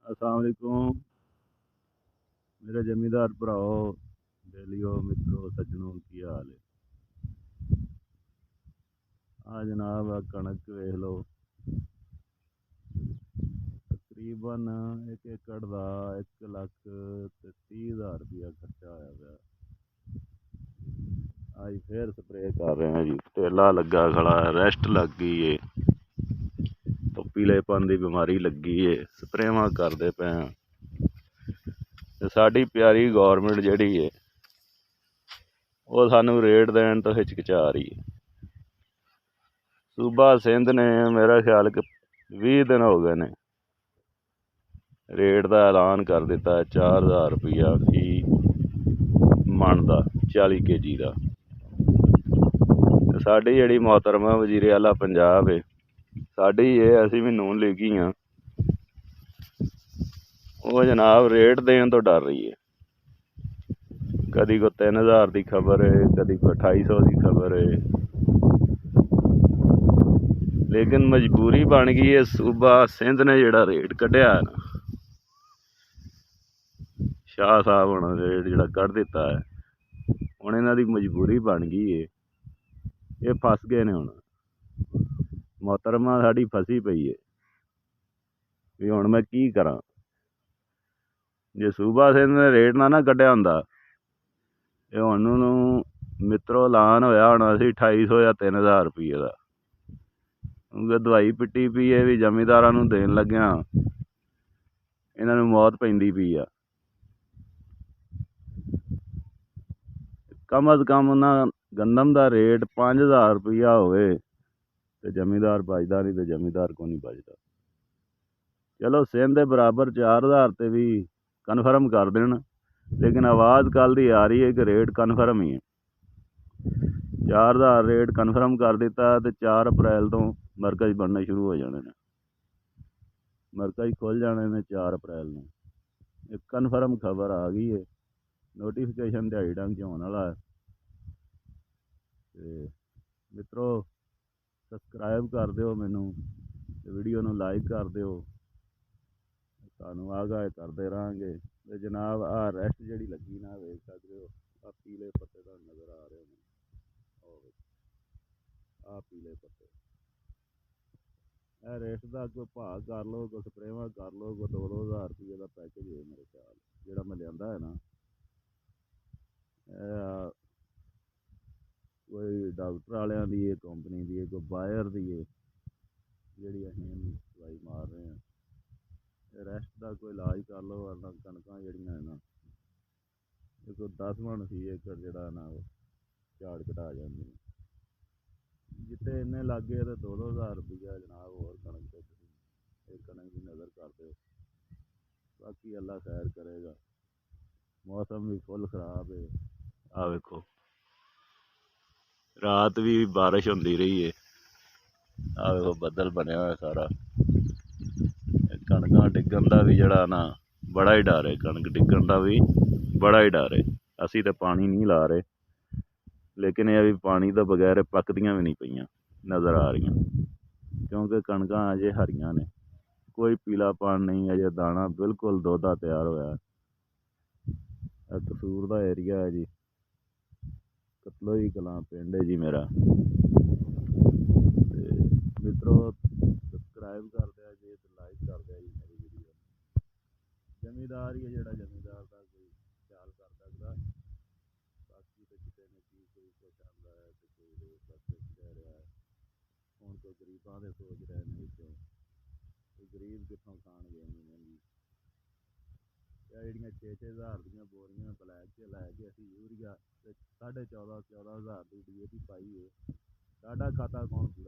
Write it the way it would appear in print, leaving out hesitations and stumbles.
अस्सलाम वालेकुम मेरे जमींदार भराओ बेलियो मित्रों सज्जनों की हाल है। हाँ जनाब कणक वेख लो तकरीबन एक एकड़ का 1,30,000 रुपया खर्चा आया पाया। अज फिर स्प्रे कर रहे हैं जी, तेला लगा खड़ा है, रेस्ट लग गई है, तो पीलेपन की बीमारी लगी है, स्प्रेवां करते पे हैं। साडी प्यारी गौरमेंट जिहड़ी है वो सानू रेट देने तो हिचकिचा रही है। सूबा सिंध ने मेरा ख्याल कि 20 दिन हो गए ने रेट का ऐलान कर दिता है 4,000 रुपया फी मन का 40 kg का। साडी जिहड़ी मोहतरमा वजीरे आला पंजाब है साडी ये असी भी नून लीगी हाँ, वो जनाब रेट देने तो डर रही है। कदी को 3,000 की खबर है, कदी को 2,500 की खबर है, लेकिन मजबूरी बन गई है। सूबा सिंध ने जिहड़ा रेट कढ़िया है ना, शाह साहब होना रेट जिहड़ा कढ़ दिता है, हुण इन्हां दी मजबूरी बन गई है। ये फस गए ने, हुण मोहतरमा साडी फसी पई है भी हुण मैं की करा। जे सूबा सिंध ने रेट ना कढ़िया हुंदा ये हुण मित्रों ऐलान होया होना सी 2,500 या 3,000 रुपये का। क्योंकि दवाई पिट्टी पई है भी जमींदारां नूं देण लग्या इन्हां नूं मौत पैंदी पई आ। कम अज़ कम उन्हां गंदम का रेट 5,000 रुपया होवे ते जमींदार बचदा नहीं, तो जमींदार को नहीं बचदा। चलो सिंध के बराबर 4,000 ते भी कन्फर्म कर देन, लेकिन आवाज़ कल दी आ रही है कि रेट कन्फर्म ही है। 4,000 रेट कन्फर्म कर दिता तो 4 अप्रैल तो मरकज़ बनने शुरू हो जाने ने, मरकज़ खुल जाने ने 4 अप्रैल में। एक कन्फर्म खबर आ गई है, नोटिफिकेशन दिहाड़ी ढंग होने वाला है। तो मित्रों सबसक्राइब कर दो मैनू, वीडियो नू लाइक कर दो, सानू आगाह करते रहेंगे। तो जनाब आ रेस्ट जी लगी ना वेख सकते हो, आ पीले पत्ते तो नज़र आ रहे हैं, आ पीले पत्ते। रेस्ट का कोई भाव कर लो, कोई स्प्रेवा कर लो, कोई 2,000 रुपये का पैकेज है मेरे ख्याल जो मैं लिया है ना। कोई डॉक्टर वालिया की है, कंपनी की है, कोई बायर की है जी अं दवाई मार रहे हैं। रेस्ट का कोई इलाज कर लो, वरना कणक जड़ियाँ है ना कोई 10 मन सी एकड़ जड़ा ना झाड़ घटा जाती जिते इन्ने लागे तो 2,000 रुपया जनाब होर कणक से कणक की नज़र कर दो। बाकी अल्लाह खैर करेगा। मौसम भी फुल खराब है, आ वेखो रात भी बारिश होंदी रही है, आ वेखो बदल बनया हुआ सारा। कणक डिगन का भी जड़ा ना बड़ा ही डर है, कणक डिगन का भी बड़ा ही डर है। असी तो पानी नहीं ला रहे, लेकिन यह भी पानी तो बगैर पकदियां भी नहीं पईयां नज़र आ रही, क्योंकि कणक अजे हरियां ने, कोई पीलापन नहीं, अजे दाना बिल्कुल दोधा तैयार होया। कसूर का एरिया है जी, कतलोई कलां पिंड है जी मेरा। मित्रों सबसक्राइब कर दिया जी, लाइक कर दिया जी मेरी वीडियो। जमींदार ही है जो जमींदार का कोई ख्याल कर सकता, बाकी तो किसी ने की कोई कुछ आंदा है तो कोई रेट का कुछ कह रहा है। हूँ कोई गरीबों के सोच रहे हैं विचों, कोई गरीब कितों खाणगे इन्नी महंगी। जड़ियाँ 6-6 हज़ार दी बोरियां ब्लैक च लैके असी यूरिया 14,500 14,000 की DAP पाई है, साडा खाता कौन पूरा